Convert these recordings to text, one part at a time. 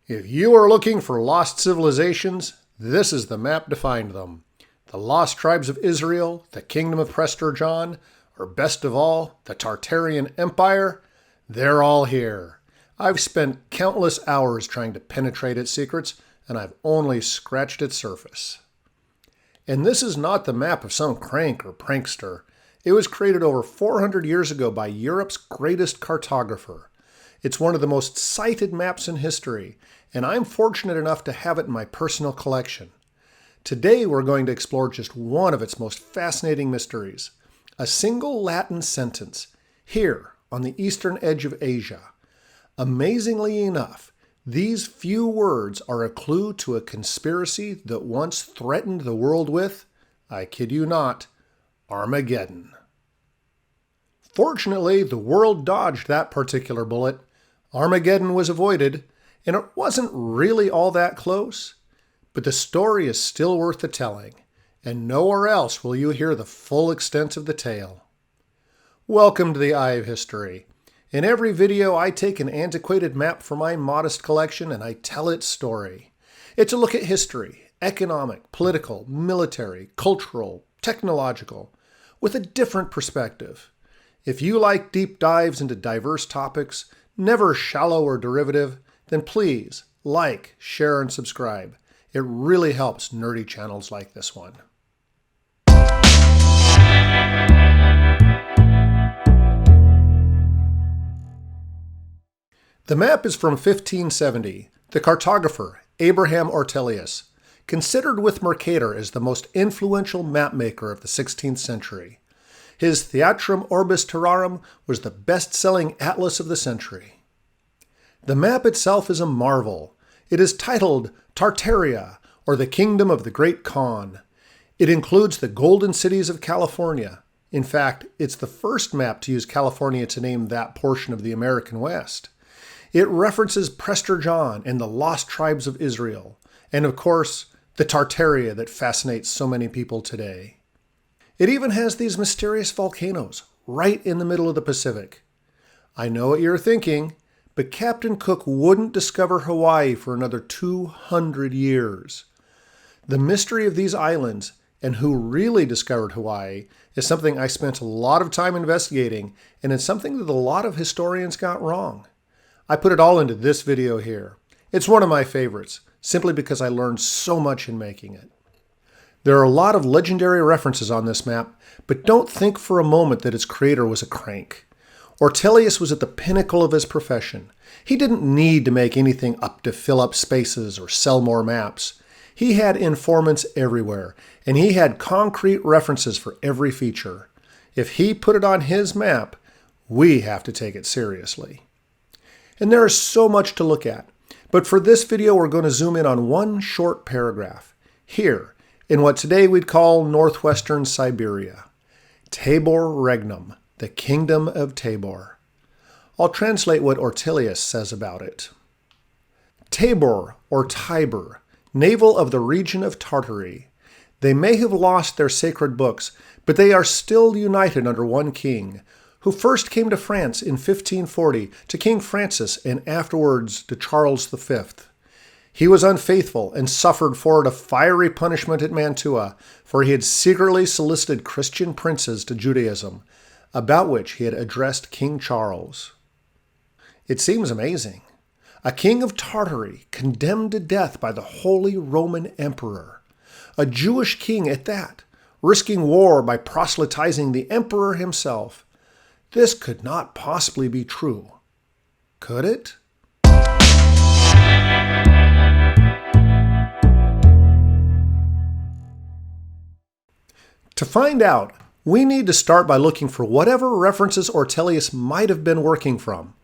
If you are looking for lost civilizations, this is the map to find them. The lost tribes of Israel, the kingdom of Prester John, or best of all, the Tartarian Empire, they're all here. I've spent countless hours trying to penetrate its secrets, and I've only scratched its surface. And this is not the map of some crank or prankster. It was created over 400 years ago by Europe's greatest cartographer. It's one of the most cited maps in history, and I'm fortunate enough to have it in my personal collection. Today we're going to explore just one of its most fascinating mysteries, a single Latin sentence, here on the eastern edge of Asia. Amazingly enough, these few words are a clue to a conspiracy that once threatened the world with, I kid you not, Armageddon. Fortunately, the world dodged that particular bullet. Armageddon was avoided, and it wasn't really all that close. But the story is still worth the telling, and nowhere else will you hear the full extent of the tale. Welcome to the Eye of History. In every video, I take an antiquated map from my modest collection and I tell its story. It's a look at history, economic, political, military, cultural, technological, with a different perspective. If you like deep dives into diverse topics, never shallow or derivative, then please like, share, and subscribe. It really helps nerdy channels like this one. The map is from 1570. The cartographer, Abraham Ortelius, considered with Mercator as the most influential mapmaker of the 16th century. His Theatrum Orbis Terrarum was the best-selling atlas of the century. The map itself is a marvel. It is titled Tartaria, or the Kingdom of the Great Khan. It includes the Golden Cities of California. In fact, it's the first map to use California to name that portion of the American West. It references Prester John and the lost tribes of Israel, and of course, the Tartaria that fascinates so many people today. It even has these mysterious volcanoes right in the middle of the Pacific. I know what you're thinking, but Captain Cook wouldn't discover Hawaii for another 200 years. The mystery of these islands and who really discovered Hawaii is something I spent a lot of time investigating, and it's something that a lot of historians got wrong. I put it all into this video here. It's one of my favorites, simply because I learned so much in making it. There are a lot of legendary references on this map, but don't think for a moment that its creator was a crank. Ortelius was at the pinnacle of his profession. He didn't need to make anything up to fill up spaces or sell more maps. He had informants everywhere, and he had concrete references for every feature. If he put it on his map, we have to take it seriously. And there is so much to look at, but for this video we're going to zoom in on one short paragraph. Here, in what today we'd call northwestern Siberia. Tabor Regnum, the kingdom of Tabor. I'll translate what Ortelius says about it. Tabor, or Tiber, navel of the region of Tartary. They may have lost their sacred books, but they are still united under one king, who first came to France in 1540 to King Francis and afterwards to Charles V. He was unfaithful and suffered for it a fiery punishment at Mantua, for he had secretly solicited Christian princes to Judaism, about which he had addressed King Charles. It seems amazing. A king of Tartary condemned to death by the Holy Roman Emperor. A Jewish king at that, risking war by proselytizing the emperor himself. This could not possibly be true. Could it? To find out, we need to start by looking for whatever references Ortelius might have been working from.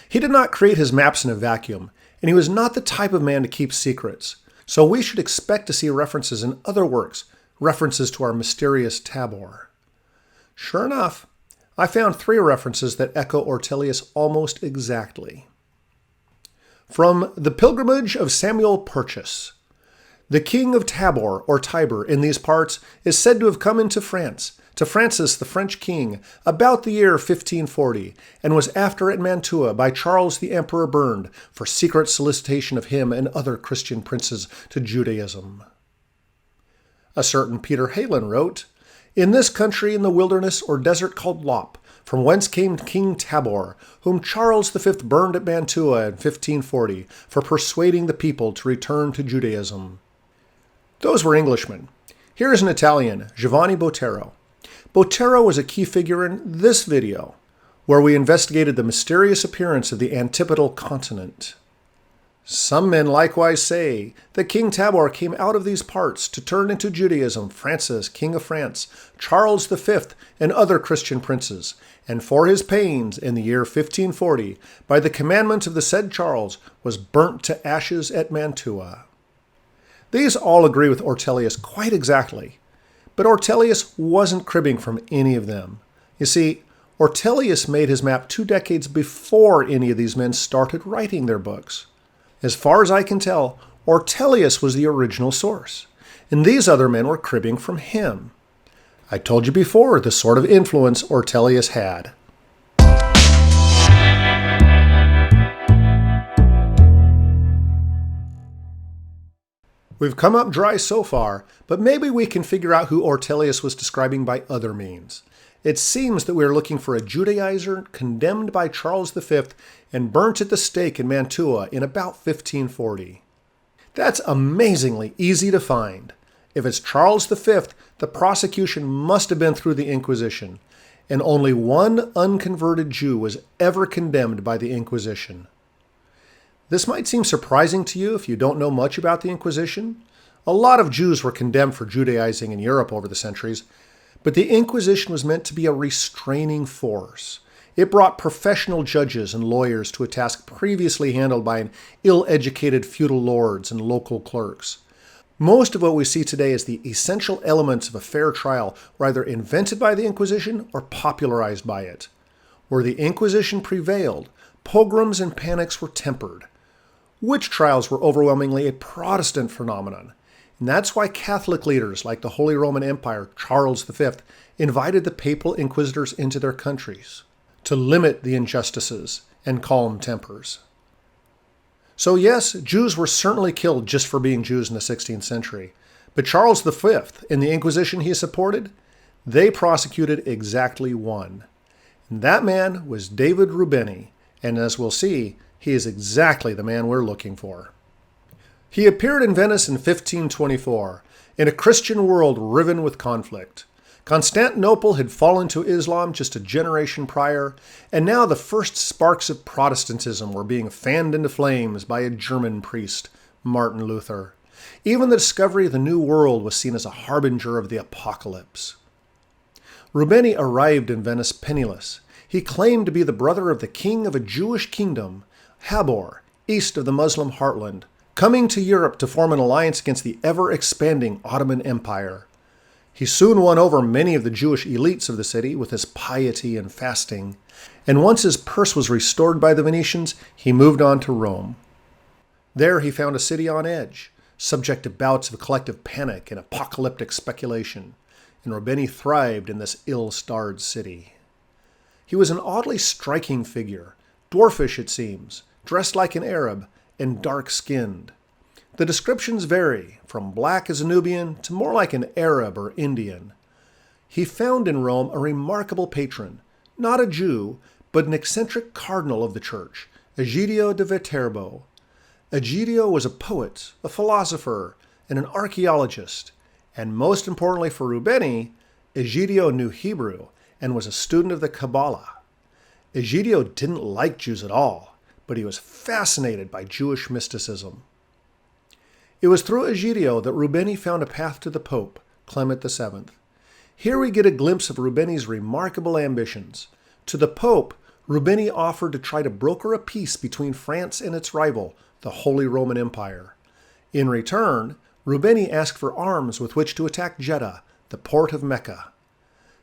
He did not create his maps in a vacuum, and he was not the type of man to keep secrets, so we should expect to see references in other works, references to our mysterious Tabor. Sure enough, I found 3 references that echo Ortelius almost exactly. From The Pilgrimage of Samuel Purchas. The king of Tabor, or Tiber, in these parts is said to have come into France to Francis the French king about the year 1540, and was after at Mantua by Charles the Emperor burned for secret solicitation of him and other Christian princes to Judaism. A certain Peter Heylin wrote, "In this country in the wilderness or desert called Lop, from whence came King Tabor, whom Charles V burned at Mantua in 1540 for persuading the people to return to Judaism." Those were Englishmen. Here is an Italian, Giovanni Botero. Botero was a key figure in this video, where we investigated the mysterious appearance of the antipodal continent. Some men likewise say that King Tabor came out of these parts to turn into Judaism Francis, King of France, Charles V, and other Christian princes, and for his pains in the year 1540, by the commandment of the said Charles, was burnt to ashes at Mantua. These all agree with Ortelius quite exactly, but Ortelius wasn't cribbing from any of them. You see, Ortelius made his map 2 decades before any of these men started writing their books. As far as I can tell, Ortelius was the original source, and these other men were cribbing from him. I told you before the sort of influence Ortelius had. We've come up dry so far, but maybe we can figure out who Ortelius was describing by other means. It seems that we are looking for a Judaizer condemned by Charles V and burnt at the stake in Mantua in about 1540. That's amazingly easy to find. If it's Charles V, the prosecution must have been through the Inquisition, and only one unconverted Jew was ever condemned by the Inquisition. This might seem surprising to you if you don't know much about the Inquisition. A lot of Jews were condemned for Judaizing in Europe over the centuries, but the Inquisition was meant to be a restraining force. It brought professional judges and lawyers to a task previously handled by an ill-educated feudal lords and local clerks. Most of what we see today as the essential elements of a fair trial were either invented by the Inquisition or popularized by it. Where the Inquisition prevailed, pogroms and panics were tempered. Witch trials were overwhelmingly a Protestant phenomenon, and that's why Catholic leaders like the Holy Roman Empire, Charles V, invited the papal inquisitors into their countries to limit the injustices and calm tempers. So yes, Jews were certainly killed just for being Jews in the 16th century, but Charles V and the Inquisition he supported, they prosecuted exactly one. And that man was David Reubeni, and as we'll see, he is exactly the man we're looking for. He appeared in Venice in 1524, in a Christian world riven with conflict. Constantinople had fallen to Islam just a generation prior, and now the first sparks of Protestantism were being fanned into flames by a German priest, Martin Luther. Even the discovery of the New World was seen as a harbinger of the apocalypse. Reubeni arrived in Venice penniless. He claimed to be the brother of the king of a Jewish kingdom, Tabor, east of the Muslim heartland, coming to Europe to form an alliance against the ever-expanding Ottoman Empire. He soon won over many of the Jewish elites of the city with his piety and fasting, and once his purse was restored by the Venetians, he moved on to Rome. There he found a city on edge, subject to bouts of collective panic and apocalyptic speculation, and Reubeni thrived in this ill-starred city. He was an oddly striking figure, dwarfish it seems, dressed like an Arab, and dark-skinned. The descriptions vary, from black as a Nubian to more like an Arab or Indian. He found in Rome a remarkable patron, not a Jew, but an eccentric cardinal of the church, Egidio de Veterbo. Egidio was a poet, a philosopher, and an archaeologist, and most importantly for Reubeni, Egidio knew Hebrew and was a student of the Kabbalah. Egidio didn't like Jews at all, but he was fascinated by Jewish mysticism. It was through Egidio that Reubeni found a path to the Pope, Clement VII. Here we get a glimpse of Reubeni's remarkable ambitions. To the Pope, Reubeni offered to try to broker a peace between France and its rival, the Holy Roman Empire. In return, Reubeni asked for arms with which to attack Jeddah, the port of Mecca.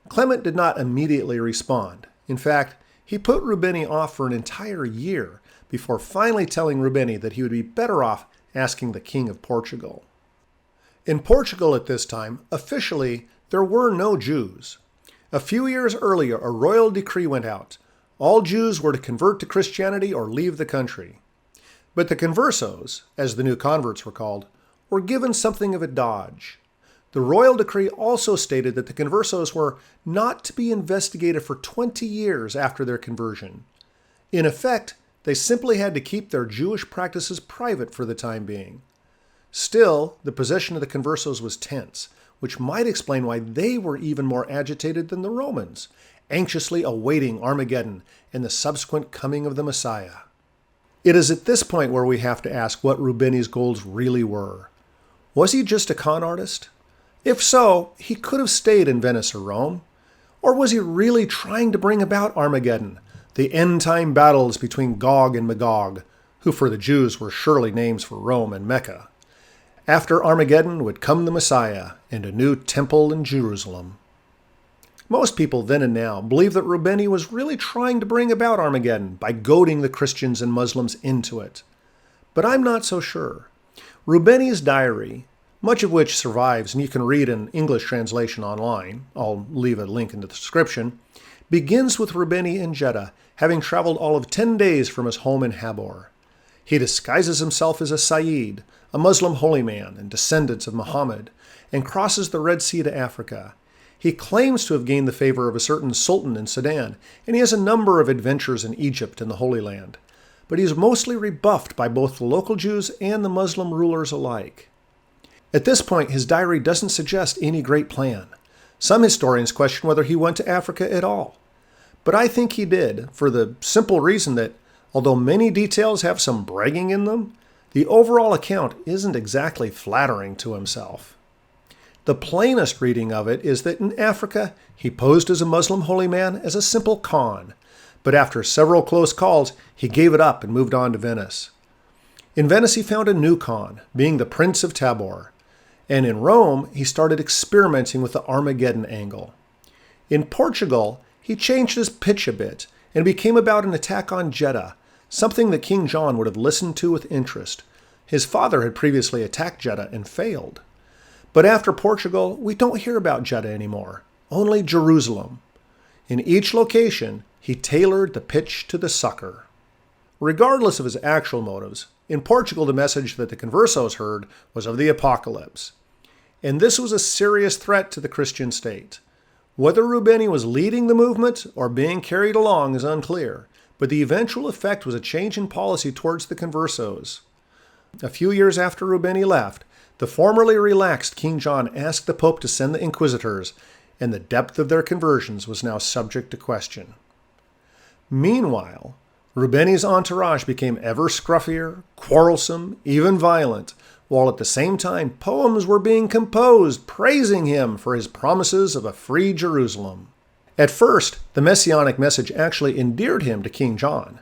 Clement did not immediately respond. In fact, he put Reubeni off for an entire year before finally telling Reubeni that he would be better off asking the King of Portugal. In Portugal at this time, officially, there were no Jews. A few years earlier, a royal decree went out. All Jews were to convert to Christianity or leave the country. But the conversos, as the new converts were called, were given something of a dodge. The royal decree also stated that the conversos were not to be investigated for 20 years after their conversion. In effect, they simply had to keep their Jewish practices private for the time being. Still, the position of the conversos was tense, which might explain why they were even more agitated than the Romans, anxiously awaiting Armageddon and the subsequent coming of the Messiah. It is at this point where we have to ask what Reubeni's goals really were. Was he just a con artist? If so, he could have stayed in Venice or Rome. Or was he really trying to bring about Armageddon, the end-time battles between Gog and Magog, who for the Jews were surely names for Rome and Mecca? After Armageddon would come the Messiah and a new temple in Jerusalem. Most people then and now believe that Reubeni was really trying to bring about Armageddon by goading the Christians and Muslims into it. But I'm not so sure. Reubeni's diary, much of which survives and you can read an English translation online, I'll leave a link in the description, begins with Reubeni in Jeddah, having traveled all of 10 days from his home in Tabor. He disguises himself as a Sayyid, a Muslim holy man and descendant of Muhammad, and crosses the Red Sea to Africa. He claims to have gained the favor of a certain sultan in Sudan, and he has a number of adventures in Egypt and the Holy Land. But he is mostly rebuffed by both the local Jews and the Muslim rulers alike. At this point, his diary doesn't suggest any great plan. Some historians question whether he went to Africa at all. But I think he did, for the simple reason that, although many details have some bragging in them, the overall account isn't exactly flattering to himself. The plainest reading of it is that in Africa, he posed as a Muslim holy man as a simple Khan, but after several close calls, he gave it up and moved on to Venice. In Venice, he found a new Khan, being the Prince of Tabor, and in Rome, he started experimenting with the Armageddon angle. In Portugal, he changed his pitch a bit and became about an attack on Jeddah, something that King John would have listened to with interest. His father had previously attacked Jeddah and failed. But after Portugal, we don't hear about Jeddah anymore, only Jerusalem. In each location, he tailored the pitch to the sucker. Regardless of his actual motives, in Portugal the message that the conversos heard was of the apocalypse. And this was a serious threat to the Christian state. Whether Reubeni was leading the movement or being carried along is unclear, but the eventual effect was a change in policy towards the conversos. A few years after Reubeni left, the formerly relaxed King John asked the Pope to send the inquisitors, and the depth of their conversions was now subject to question. Meanwhile, Reubeni's entourage became ever scruffier, quarrelsome, even violent, while at the same time poems were being composed praising him for his promises of a free Jerusalem. At first, the messianic message actually endeared him to King John,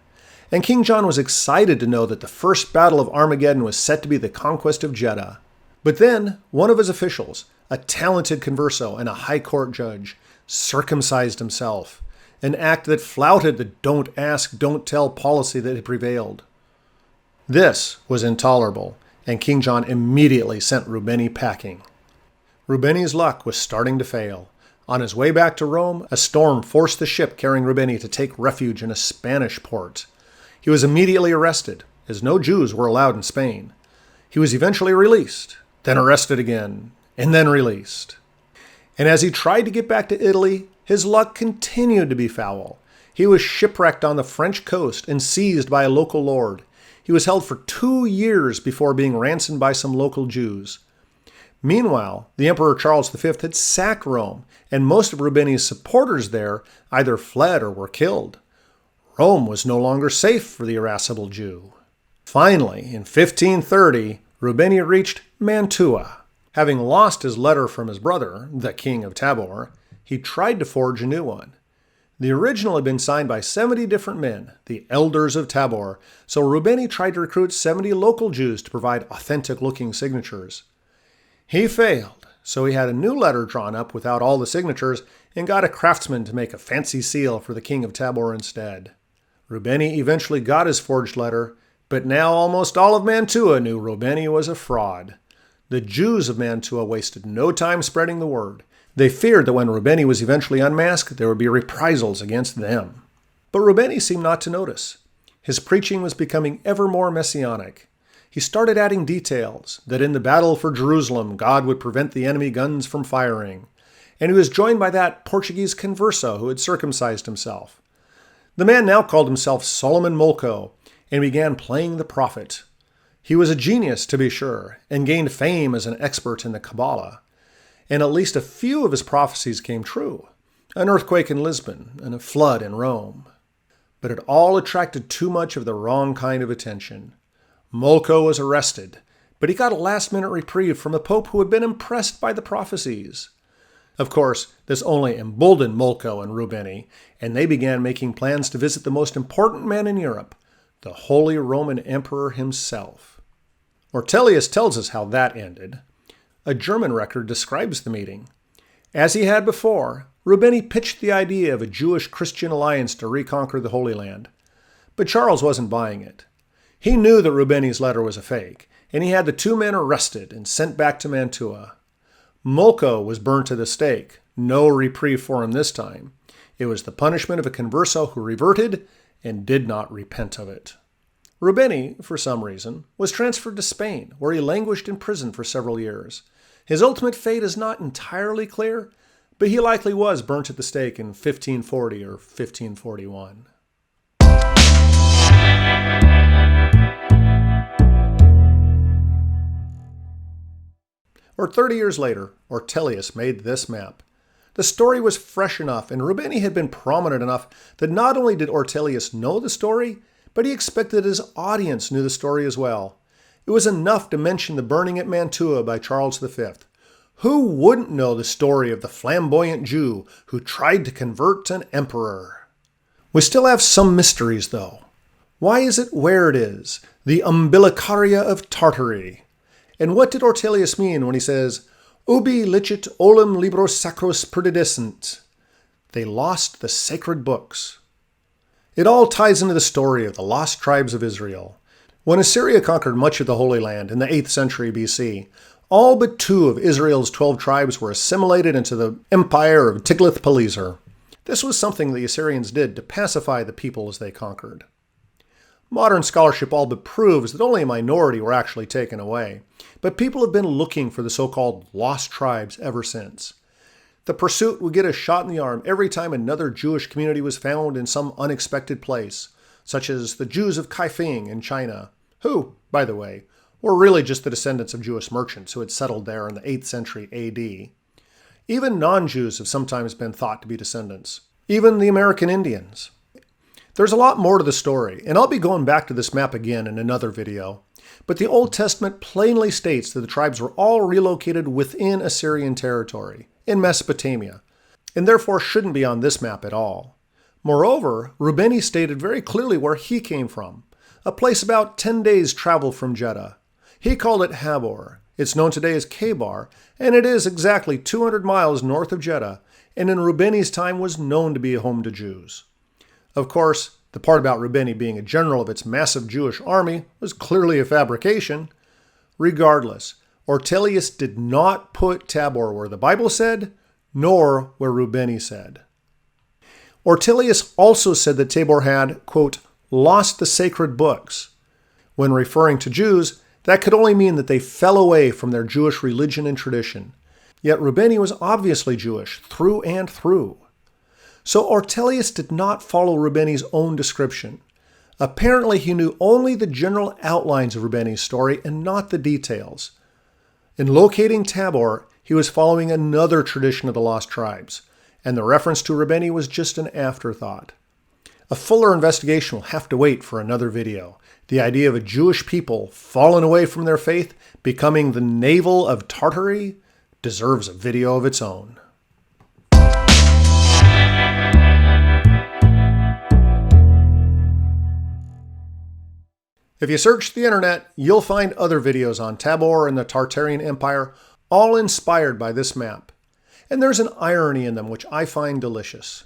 and King John was excited to know that the first battle of Armageddon was set to be the conquest of Jeddah. But then, one of his officials, a talented converso and a high court judge, circumcised himself, an act that flouted the don't ask, don't tell policy that had prevailed. This was intolerable, and King John immediately sent Reubeni packing. Reubeni's luck was starting to fail. On his way back to Rome, a storm forced the ship carrying Reubeni to take refuge in a Spanish port. He was immediately arrested, as no Jews were allowed in Spain. He was eventually released, then arrested again, and then released. And as he tried to get back to Italy, his luck continued to be foul. He was shipwrecked on the French coast and seized by a local lord. He was held for 2 years before being ransomed by some local Jews. Meanwhile, the Emperor Charles V had sacked Rome, and most of Reubeni's supporters there either fled or were killed. Rome was no longer safe for the irascible Jew. Finally, in 1530, Reubeni reached Mantua. Having lost his letter from his brother, the King of Tabor, he tried to forge a new one. The original had been signed by 70 different men, the elders of Tabor, so Reubeni tried to recruit 70 local Jews to provide authentic-looking signatures. He failed, so he had a new letter drawn up without all the signatures and got a craftsman to make a fancy seal for the King of Tabor instead. Reubeni eventually got his forged letter, but now almost all of Mantua knew Reubeni was a fraud. The Jews of Mantua wasted no time spreading the word. They feared that when Reubeni was eventually unmasked, there would be reprisals against them. But Reubeni seemed not to notice. His preaching was becoming ever more messianic. He started adding details, that in the battle for Jerusalem, God would prevent the enemy guns from firing. And he was joined by that Portuguese converso who had circumcised himself. The man now called himself Solomon Molkho and began playing the prophet. He was a genius, to be sure, and gained fame as an expert in the Kabbalah. And at least a few of his prophecies came true. An earthquake in Lisbon and a flood in Rome. But it all attracted too much of the wrong kind of attention. Molkho was arrested, but he got a last-minute reprieve from a pope who had been impressed by the prophecies. Of course, this only emboldened Molkho and Reubeni, and they began making plans to visit the most important man in Europe, the Holy Roman Emperor himself. Ortelius tells us how that ended. A German record describes the meeting. As he had before, Reubeni pitched the idea of a Jewish-Christian alliance to reconquer the Holy Land. But Charles wasn't buying it. He knew that Reubeni's letter was a fake, and he had the two men arrested and sent back to Mantua. Molkho was burned to the stake. No reprieve for him this time. It was the punishment of a converso who reverted and did not repent of it. Reubeni, for some reason, was transferred to Spain, where he languished in prison for several years. His ultimate fate is not entirely clear, but he likely was burnt at the stake in 1540 or 1541. Or 30 years later, Ortelius made this map. The story was fresh enough, and Reubeni had been prominent enough that not only did Ortelius know the story, but he expected his audience knew the story as well. It was enough to mention the burning at Mantua by Charles V. Who wouldn't know the story of the flamboyant Jew who tried to convert an emperor? We still have some mysteries, though. Why is it where it is, the umbilicaria of Tartary? And what did Ortelius mean when he says, ubi licet olim libros sacros perdidescent? They lost the sacred books. It all ties into the story of the lost tribes of Israel. When Assyria conquered much of the Holy Land in the 8th century BC, all but 2 of Israel's 12 tribes were assimilated into the empire of Tiglath-Pileser. This was something the Assyrians did to pacify the peoples they conquered. Modern scholarship all but proves that only a minority were actually taken away, but people have been looking for the so-called lost tribes ever since. The pursuit would get a shot in the arm every time another Jewish community was found in some unexpected place, such as the Jews of Kaifeng in China, who, by the way, were really just the descendants of Jewish merchants who had settled there in the 8th century AD. Even non-Jews have sometimes been thought to be descendants, even the American Indians. There's a lot more to the story, and I'll be going back to this map again in another video. But the Old Testament plainly states that the tribes were all relocated within Assyrian territory, in Mesopotamia, and therefore shouldn't be on this map at all. Moreover, Reubeni stated very clearly where he came from, a place about 10 days' travel from Jeddah. He called it Tabor. It's known today as Kabar, and it is exactly 200 miles north of Jeddah, and in Reubeni's time was known to be a home to Jews. Of course, the part about Reubeni being a general of its massive Jewish army was clearly a fabrication. Regardless, Ortelius did not put Tabor where the Bible said, nor where Reubeni said. Ortelius also said that Tabor had, quote, lost the sacred books. When referring to Jews, that could only mean that they fell away from their Jewish religion and tradition. Yet Reubeni was obviously Jewish through and through. So Ortelius did not follow Reubeni's own description. Apparently he knew only the general outlines of Reubeni's story and not the details. In locating Tabor, he was following another tradition of the lost tribes, and the reference to Reubeni was just an afterthought. A fuller investigation will have to wait for another video. The idea of a Jewish people fallen away from their faith, becoming the navel of Tartary, deserves a video of its own. If you search the internet, you'll find other videos on Tabor and the Tartarian Empire, all inspired by this map. And there's an irony in them which I find delicious.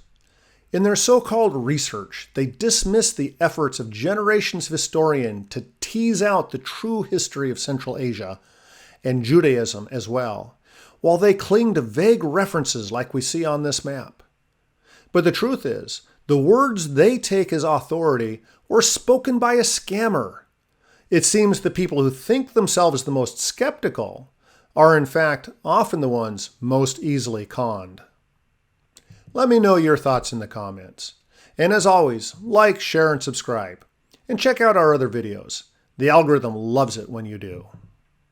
In their so-called research, they dismiss the efforts of generations of historians to tease out the true history of Central Asia, and Judaism as well, while they cling to vague references like we see on this map. But the truth is, the words they take as authority were spoken by a scammer. It seems the people who think themselves the most skeptical are in fact often the ones most easily conned. Let me know your thoughts in the comments. And as always, like, share, and subscribe. And check out our other videos. The algorithm loves it when you do.